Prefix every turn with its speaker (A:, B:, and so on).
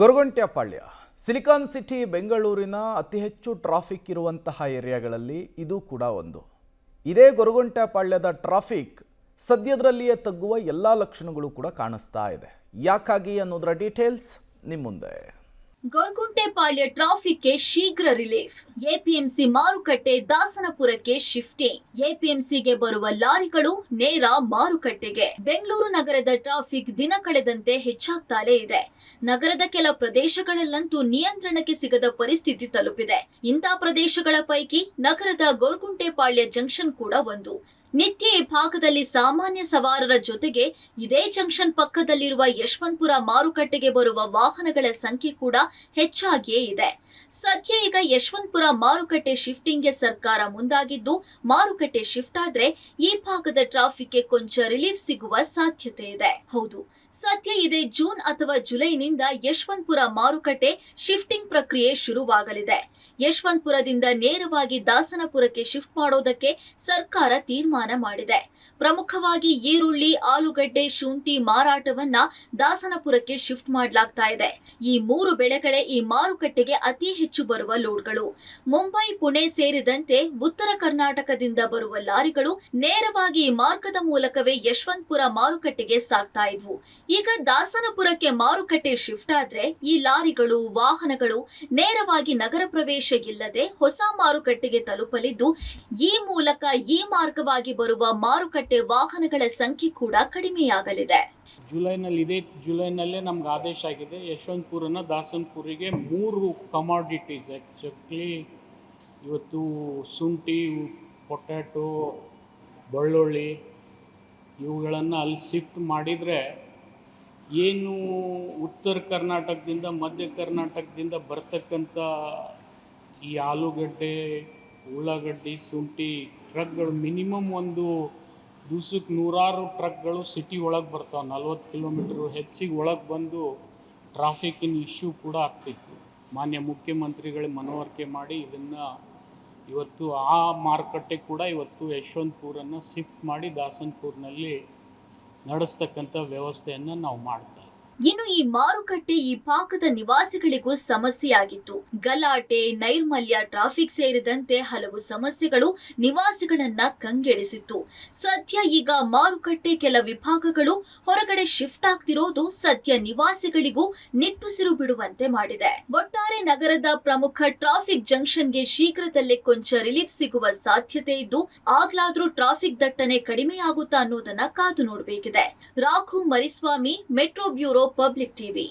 A: ಗೊರಗೊಂಟೆಪಾಳ್ಯ silicon city ಬೆಂಗಳೂರಿನ ಅತಿ ಹೆಚ್ಚು ಟ್ರಾಫಿಕ್ ಇರುವಂತಹ ಏರಿಯಾಗಳಲ್ಲಿ ಇದು ಕೂಡ ಒಂದು. ಇದೇ ಗೊರಗೊಂಟೆಪಾಳ್ಯದ ಟ್ರಾಫಿಕ್ ಸದ್ಯದರಲ್ಲಿಯೇ ತಗ್ಗುವ ಎಲ್ಲ ಲಕ್ಷಣಗಳು ಕೂಡ ಕಾಣಿಸ್ತಾ ಇದೆ. ಯಾಕಾಗಿ ಅನ್ನೋದರ ಡೀಟೇಲ್ಸ್ ನಿಮ್ಮ ಮುಂದೆ.
B: ಗೊರಗೊಂಟೆಪಾಳ್ಯ ಟ್ರಾಫಿಕ್ಗೆ ಶೀಘ್ರ ರಿಲೀಫ್. ಎಪಿಎಂಸಿ ಮಾರುಕಟ್ಟೆ ದಾಸನಪುರಕ್ಕೆ ಶಿಫ್ಟಿಂಗ್. ಎಪಿಎಂಸಿಗೆ ಬರುವ ಲಾರಿಗಳು ನೇರ ಮಾರುಕಟ್ಟೆಗೆ. ಬೆಂಗಳೂರು ನಗರದ ಟ್ರಾಫಿಕ್ ದಿನ ಕಳೆದಂತೆ ಹೆಚ್ಚಾಗ್ತಾಲೇ ಇದೆ. ನಗರದ ಕೆಲ ಪ್ರದೇಶಗಳಲ್ಲಂತೂ ನಿಯಂತ್ರಣಕ್ಕೆ ಸಿಗದ ಪರಿಸ್ಥಿತಿ ತಲುಪಿದೆ. ಇಂಥ ಪ್ರದೇಶಗಳ ಪೈಕಿ ನಗರದ ಗೊರಗೊಂಟೆಪಾಳ್ಯ ಜಂಕ್ಷನ್ ಕೂಡ ಒಂದು. ನಿತ್ಯ ಈ ಭಾಗದಲ್ಲಿ ಸಾಮಾನ್ಯ ಸವಾರರ ಜೊತೆಗೆ ಇದೇ ಜಂಕ್ಷನ್ ಪಕ್ಕದಲ್ಲಿರುವ ಯಶವಂತಪುರ ಮಾರುಕಟ್ಟೆಗೆ ಬರುವ ವಾಹನಗಳ ಸಂಖ್ಯೆ ಕೂಡ ಹೆಚ್ಚಾಗಿಯೇ ಇದೆ. ಸದ್ಯ ಈಗ ಯಶವಂತಪುರ ಮಾರುಕಟ್ಟೆ ಶಿಫ್ಟಿಂಗ್ಗೆ ಸರ್ಕಾರ ಮುಂದಾಗಿದ್ದು, ಮಾರುಕಟ್ಟೆ ಶಿಫ್ಟ್ ಆದ್ರೆ ಈ ಭಾಗದ ಟ್ರಾಫಿಕ್ಗೆ ಕೊಂಚ ರಿಲೀಫ್ ಸಿಗುವ ಸಾಧ್ಯತೆ ಇದೆ. ಹೌದು, ಸದ್ಯ ಇದೇ ಜೂನ್ ಅಥವಾ ಜುಲೈನಿಂದ ಯಶವಂತಪುರ ಮಾರುಕಟ್ಟೆ ಶಿಫ್ಟಿಂಗ್ ಪ್ರಕ್ರಿಯೆ ಶುರುವಾಗಲಿದೆ. ಯಶವಂತಪುರದಿಂದ ನೇರವಾಗಿ ದಾಸನಪುರಕ್ಕೆ ಶಿಫ್ಟ್ ಮಾಡೋದಕ್ಕೆ ಸರ್ಕಾರ ತೀರ್ಮಾನ ಮಾಡಿದೆ. ಪ್ರಮುಖವಾಗಿ ಈರುಳ್ಳಿ, ಆಲೂಗಡ್ಡೆ, ಶುಂಠಿ ಮಾರಾಟವನ್ನ ದಾಸನಪುರಕ್ಕೆ ಶಿಫ್ಟ್ ಮಾಡಲಾಗ್ತಾ ಇದೆ. ಈ ಮೂರು ಬೆಳೆಗಳೇ ಈ ಮಾರುಕಟ್ಟೆಗೆ ಅತಿ ಹೆಚ್ಚು ಬರುವ ಲೋಡ್ಗಳು. ಮುಂಬೈ, ಪುಣೆ ಸೇರಿದಂತೆ ಉತ್ತರ ಕರ್ನಾಟಕದಿಂದ ಬರುವ ಲಾರಿಗಳು ನೇರವಾಗಿ ಈ ಮಾರ್ಗದ ಮೂಲಕವೇ ಯಶವಂತಪುರ ಮಾರುಕಟ್ಟೆಗೆ ಸಾಗ್ತಾ ಇದ್ವು. ಈಗ ದಾಸನಪುರಕ್ಕೆ ಮಾರುಕಟ್ಟೆ ಶಿಫ್ಟ್ ಆದ್ರೆ ಈ ಲಾರಿಗಳು, ವಾಹನಗಳು ನೇರವಾಗಿ ನಗರ ಪ್ರವೇಶ ಇಲ್ಲದೆ ಹೊಸ ಮಾರುಕಟ್ಟೆಗೆ ತಲುಪಲಿದ್ದು, ಈ ಮೂಲಕ ಈ ಮಾರ್ಗವಾಗಿ ಬರುವ ಮಾರುಕಟ್ಟೆ ವಾಹನಗಳ ಸಂಖ್ಯೆ ಕೂಡ ಕಡಿಮೆಯಾಗಲಿದೆ.
C: ಜುಲೈನಲ್ಲೇ ನಮ್ಗೆ ಆದೇಶ ಆಗಿದೆ. ಯಶವಂತಪುರನ ದಾಸನಪುರಿಗೆ 3 ಕಮಾಡಿಟೀಸ್ ಎಕ್ಸಾಕ್ಟ್ಲಿ ಇವತ್ತು ಶುಂಠಿ, ಪೊಟ್ಯಾಟೊ, ಬೆಳ್ಳುಳ್ಳಿ ಇವುಗಳನ್ನು ಅಲ್ಲಿ ಶಿಫ್ಟ್ ಮಾಡಿದರೆ ಏನು ಉತ್ತರ ಕರ್ನಾಟಕದಿಂದ, ಮಧ್ಯ ಕರ್ನಾಟಕದಿಂದ ಬರ್ತಕ್ಕಂಥ ಈ ಆಲೂಗಡ್ಡೆ, ಉಳ್ಳಾಗಡ್ಡಿ, ಶುಂಠಿ ಟ್ರಕ್ಗಳು ಮಿನಿಮಮ್ ಒಂದು ದಿವ್ಸಕ್ಕೆ 100 ಟ್ರಕ್ಗಳು ಸಿಟಿ ಒಳಗೆ ಬರ್ತಾವೆ. 40 ಕಿಲೋಮೀಟ್ರು ಹೆಚ್ಚಿಗೆ ಒಳಗೆ ಬಂದು ಟ್ರಾಫಿಕ್ಕಿನ ಇಶ್ಯೂ ಕೂಡ ಆಗ್ತಿತ್ತು. ಮಾನ್ಯ ಮುಖ್ಯಮಂತ್ರಿಗಳ ಮನವರಿಕೆ ಮಾಡಿ ಇದನ್ನು ಇವತ್ತು ಆ ಮಾರುಕಟ್ಟೆ ಕೂಡ ಇವತ್ತು ಯಶವಂತಪುರನ್ನು ಶಿಫ್ಟ್ ಮಾಡಿ ದಾಸನಪುರನಲ್ಲಿ ನಡೆಸ್ತಕ್ಕಂಥ ವ್ಯವಸ್ಥೆಯನ್ನು ನಾವು ಮಾಡ್ತಾ.
B: ಇನ್ನು ಈ ಮಾರುಕಟ್ಟೆ ಈ ಭಾಗದ ನಿವಾಸಿಗಳಿಗೂ ಸಮಸ್ಯೆಯಾಗಿತ್ತು. ಗಲಾಟೆ, ನೈರ್ಮಲ್ಯ, ಟ್ರಾಫಿಕ್ ಸೇರಿದಂತೆ ಹಲವು ಸಮಸ್ಯೆಗಳು ನಿವಾಸಿಗಳನ್ನ ಕಂಗೆಡಿಸಿತ್ತು. ಸದ್ಯ ಈಗ ಮಾರುಕಟ್ಟೆ ಕೆಲ ವಿಭಾಗಗಳು ಹೊರಗಡೆ ಶಿಫ್ಟ್ ಆಗ್ತಿರೋದು ಸದ್ಯ ನಿವಾಸಿಗಳಿಗೂ ನಿಟ್ಟುಸಿರು ಬಿಡುವಂತೆ ಮಾಡಿದೆ. ಒಟ್ಟಾರೆ ನಗರದ ಪ್ರಮುಖ ಟ್ರಾಫಿಕ್ ಜಂಕ್ಷನ್ಗೆ ಶೀಘ್ರದಲ್ಲೇ ಕೊಂಚ ರಿಲೀಫ್ ಸಿಗುವ ಸಾಧ್ಯತೆ ಇದ್ದು, ಆಗ್ಲಾದ್ರೂ ಟ್ರಾಫಿಕ್ ದಟ್ಟಣೆ ಕಡಿಮೆಯಾಗುತ್ತಾ ಅನ್ನೋದನ್ನ ಕಾದು ನೋಡಬೇಕಿದೆ. Raghu Mariswamy, metro bureau, public TV.